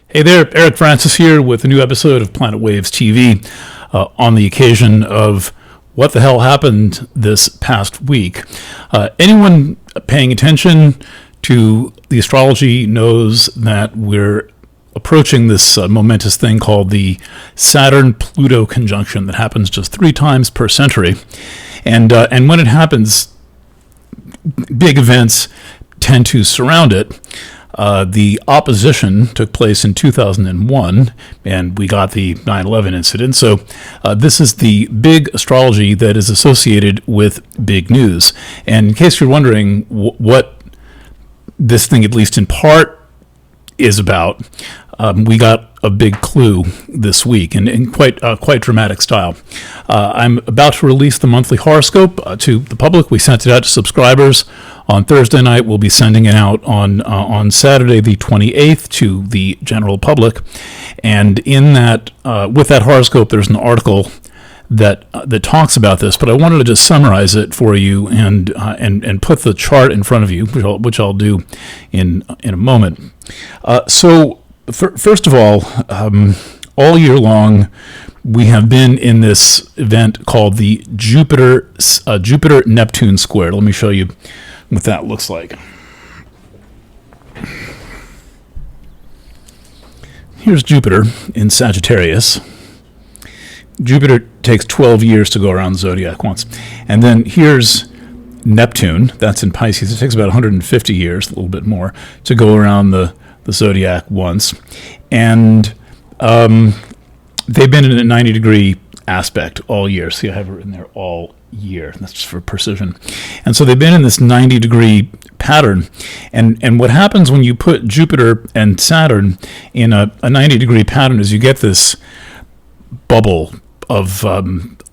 Hey there, Eric Francis here with a new episode of Planet Waves TV on the occasion of what the hell happened this past week. Anyone paying attention to the astrology knows that we're approaching this momentous thing called the Saturn-Pluto conjunction that happens just 3 times per century. And when it happens, big events tend to surround it. The opposition took place in 2001, and we got the 9/11 incident. So this is the big astrology that is associated with big news. And in case you're wondering what this thing, at least in part, is about, we got a big clue this week, and in quite dramatic style. I'm about to release the monthly horoscope to the public. We sent it out to subscribers on Thursday night. We'll be sending it out on Saturday the 28th to the general public. And in that, with that horoscope, there's an article that talks about this. But I wanted to just summarize it for you and put the chart in front of you, which I'll do in a moment. First of all year long, we have been in this event called the Jupiter-Neptune square. Let me show you what that looks like. Here's Jupiter in Sagittarius. Jupiter takes 12 years to go around the zodiac once. And then here's Neptune, that's in Pisces. It takes about 150 years, a little bit more, to go around the zodiac once. And they've been in a 90-degree aspect all year. See, I have it written there, all year. That's just for precision. And so they've been in this 90-degree pattern. And what happens when you put Jupiter and Saturn in a 90-degree pattern is you get this bubble of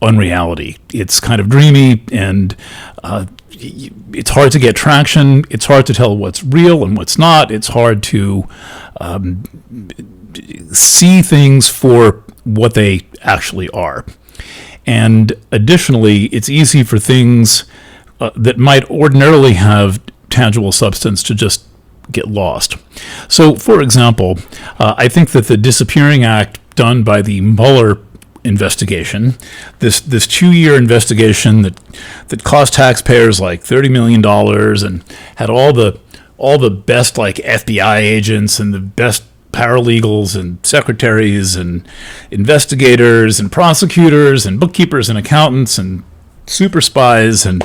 unreality. It's kind of dreamy, and it's hard to get traction. It's hard to tell what's real and what's not. It's hard to see things for what they actually are. And additionally, it's easy for things that might ordinarily have tangible substance to just get lost. So, for example, I think that the disappearing act done by the Mueller investigation, this 2-year investigation that cost taxpayers like $30 million and had all the best like FBI agents and the best paralegals and secretaries and investigators and prosecutors and bookkeepers and accountants and super spies, and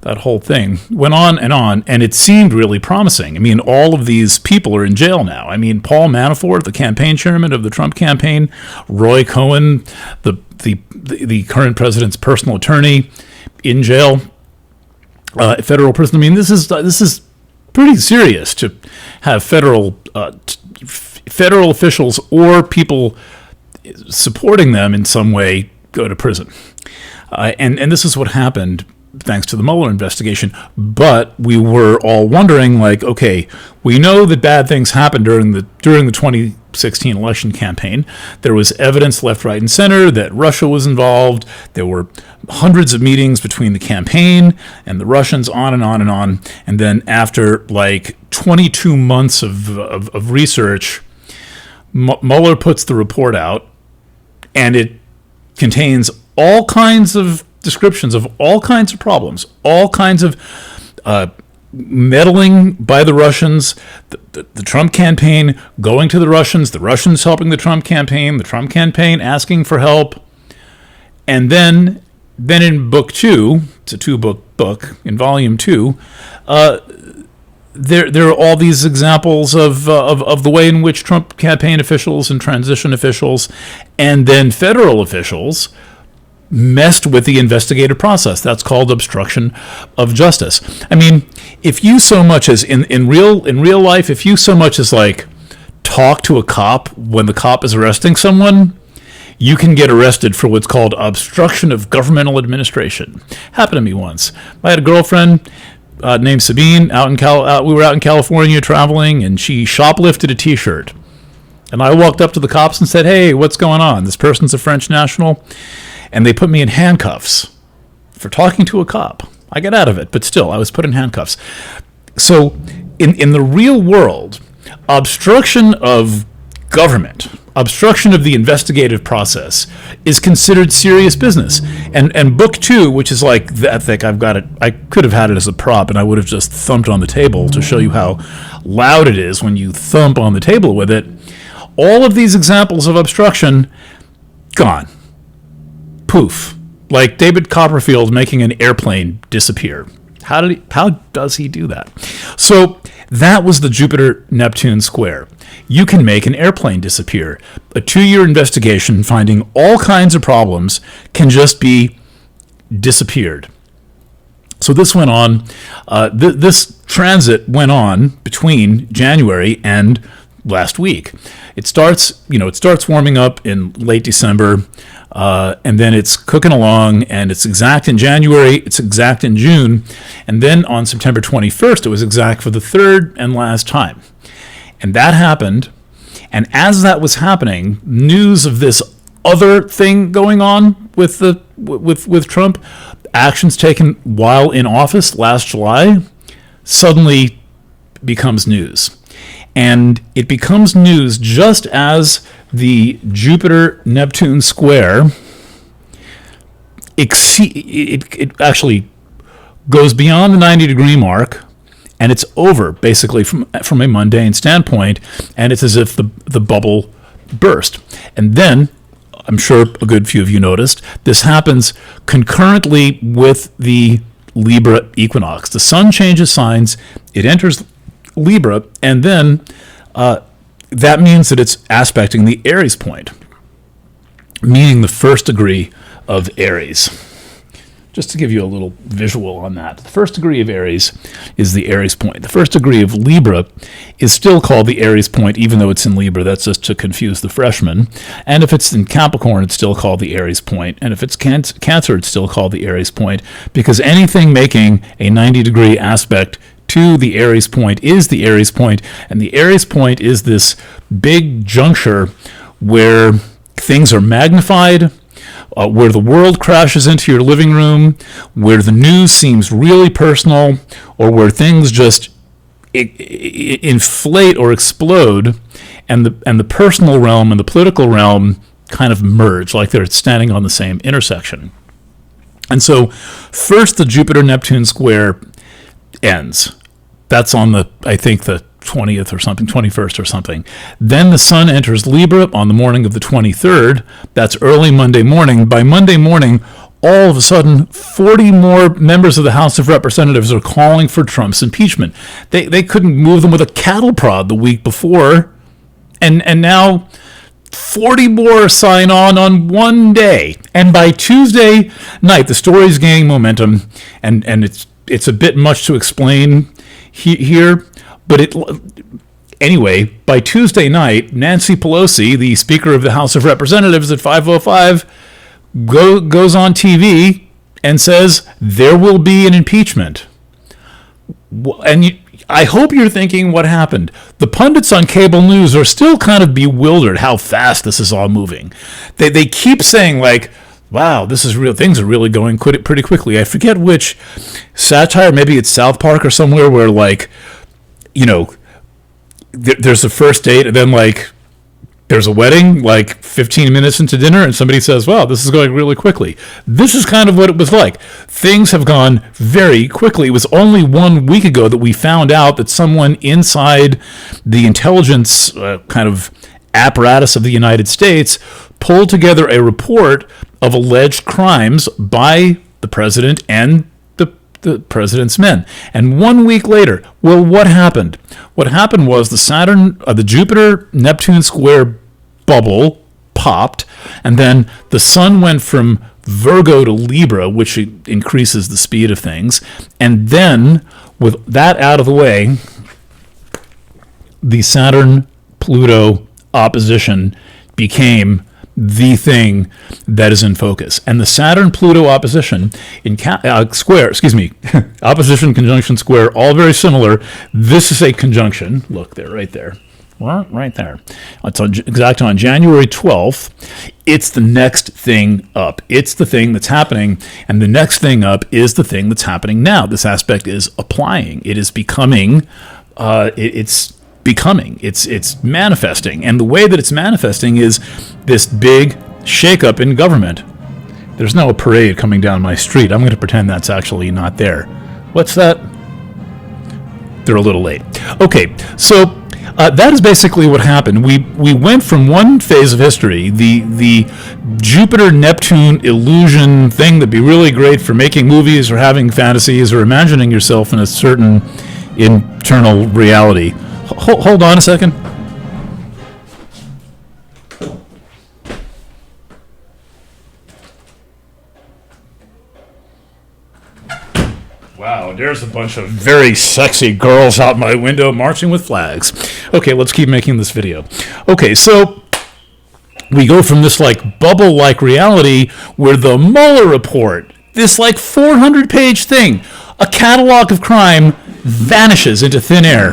that whole thing went on, and it seemed really promising. I mean, all of these people are in jail now. I mean, Paul Manafort, the campaign chairman of the Trump campaign, Roy Cohen, the current president's personal attorney, in jail, federal prison. I mean, this is pretty serious to have federal officials or people supporting them in some way go to prison. And this is what happened thanks to the Mueller investigation. But we were all wondering, like, okay, we know that bad things happened during the 2016 election campaign. There was evidence left, right, and center that Russia was involved. There were hundreds of meetings between the campaign and the Russians, on and on and on. And then after like 22 months of research, Mueller puts the report out, and it contains all kinds of descriptions of all kinds of problems, all kinds of meddling by the Russians, the Trump campaign going to the Russians helping the Trump campaign asking for help. And then in book 2, it's a 2-book in volume 2, there are all these examples of the way in which Trump campaign officials and transition officials and then federal officials messed with the investigative process. That's called obstruction of justice. I mean, if you so much as in real life, if you so much as like talk to a cop when the cop is arresting someone, you can get arrested for what's called obstruction of governmental administration. Happened to me once. I had a girlfriend named Sabine we were out in California traveling, and she shoplifted a T-shirt. And I walked up to the cops and said, "Hey, what's going on? This person's a French national." And they put me in handcuffs for talking to a cop. I got out of it, but still, I was put in handcuffs. So in the real world, obstruction of government, obstruction of the investigative process is considered serious business. And book 2, which is like that thick, I've got it. I could have had it as a prop, and I would have just thumped on the table to show you how loud it is when you thump on the table with it. All of these examples of obstruction, gone. Poof. Like David Copperfield making an airplane disappear. How does he do that? So that was the Jupiter-Neptune square. You can make an airplane disappear. A 2-year investigation finding all kinds of problems can just be disappeared. So this went on. This transit went on between January and last week. It starts warming up in late December, and then it's cooking along, and it's exact in January, it's exact in June, and then on September 21st, it was exact for the third and last time. And that happened, and as that was happening, news of this other thing going on with Trump, actions taken while in office last July, suddenly becomes news. And it becomes news just as the Jupiter-Neptune square it actually goes beyond the 90-degree mark, and it's over, basically, from a mundane standpoint, and it's as if the bubble burst. And then, I'm sure a good few of you noticed, this happens concurrently with the Libra equinox. The sun changes signs, it enters Libra, and then that means that it's aspecting the Aries point, meaning the first degree of Aries. Just to give you a little visual on that, the first degree of Aries is the Aries point. The first degree of Libra is still called the Aries point, even though it's in Libra. That's just to confuse the freshmen. And if it's in Capricorn, it's still called the Aries point. And if it's Cancer, it's still called the Aries point, because anything making a 90-degree aspect to the Aries point is the Aries point, and the Aries point is this big juncture where things are magnified, where the world crashes into your living room, where the news seems really personal, or where things just inflate or explode, and the personal realm and the political realm kind of merge, like they're standing on the same intersection. And so first the Jupiter-Neptune square ends. That's on I think the 20th or something, 21st or something. Then the sun enters Libra on the morning of the 23rd. That's early Monday morning. By Monday morning, all of a sudden, 40 more members of the House of Representatives are calling for Trump's impeachment. They couldn't move them with a cattle prod the week before. And now 40 more sign on one day. And by Tuesday night, the story is gaining momentum, and it's a bit much to explain here, but anyway, by Tuesday night, Nancy Pelosi, the Speaker of the House of Representatives at 5:05, goes on TV and says there will be an impeachment. And I hope you're thinking, what happened? The pundits on cable news are still kind of bewildered how fast this is all moving. They keep saying, like, wow, this is real. Things are really going pretty quickly. I forget which satire, maybe it's South Park or somewhere, where, like, there's a first date, and then, like, there's a wedding, like 15 minutes into dinner, and somebody says, wow, this is going really quickly. This is kind of what it was like. Things have gone very quickly. It was only 1 week ago that we found out that someone inside the intelligence kind of apparatus of the United States pulled together a report of alleged crimes by the president and the president's men. And 1 week later, well, what happened? What happened was the Jupiter-Neptune square bubble popped, and then the sun went from Virgo to Libra, which increases the speed of things. And then, with that out of the way, the Saturn-Pluto opposition became the thing that is in focus. And the Saturn-Pluto opposition opposition, conjunction, square, all very similar. This is a conjunction. Look there, right there. Well, right there. It's exactly on January 12th. It's the next thing up. It's the thing that's happening, and the next thing up is the thing that's happening now. This aspect is applying. It is becoming, it's becoming. It's manifesting. And the way that it's manifesting is this big shakeup in government. There's now a parade coming down my street. I'm going to pretend that's actually not there. What's that? They're a little late. Okay, so that is basically what happened. We went from one phase of history, the Jupiter-Neptune illusion thing that'd be really great for making movies or having fantasies or imagining yourself in a certain internal reality. Hold on a second. Wow, there's a bunch of very sexy girls out my window marching with flags. Okay, let's keep making this video. Okay, so we go from this like bubble-like reality where the Mueller report, this like 400-page thing, a catalog of crime, vanishes into thin air.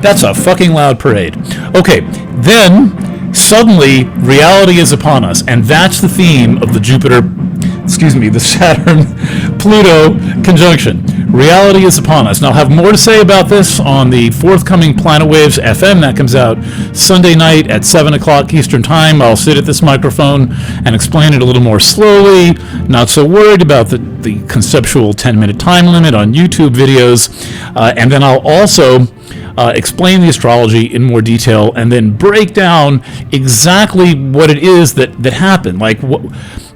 That's a fucking loud parade. Okay, then suddenly reality is upon us, and that's the theme of the the Saturn-Pluto conjunction. Reality is upon us. Now, I'll have more to say about this on the forthcoming Planet Waves FM. That comes out Sunday night at 7 o'clock Eastern Time. I'll sit at this microphone and explain it a little more slowly. Not so worried about the conceptual 10-minute time limit on YouTube videos. And then I'll also explain the astrology in more detail and then break down exactly what it is that happened.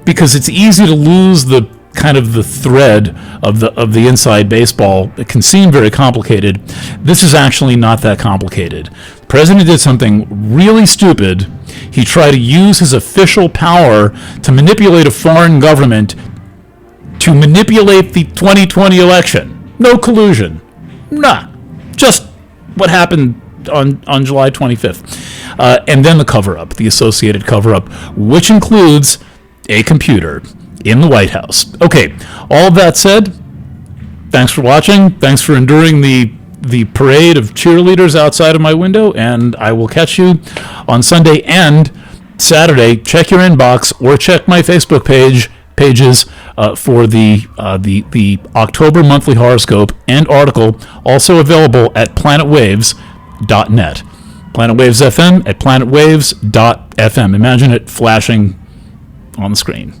Because it's easy to lose the kind of the thread of the inside baseball. It can seem very complicated. This is actually not that complicated. The president did something really stupid. He tried to use his official power to manipulate a foreign government to manipulate the 2020 election. No collusion. Nah. Just what happened on July 25th. And then the cover-up, the associated cover-up, which includes a computer in the White House. Okay, all that said, thanks for watching. Thanks for enduring the parade of cheerleaders outside of my window, and I will catch you on Sunday and Saturday. Check your inbox or check my Facebook pages for the October monthly horoscope and article, also available at planetwaves.net. Planet Waves FM at planetwaves.fm. Imagine it flashing on the screen.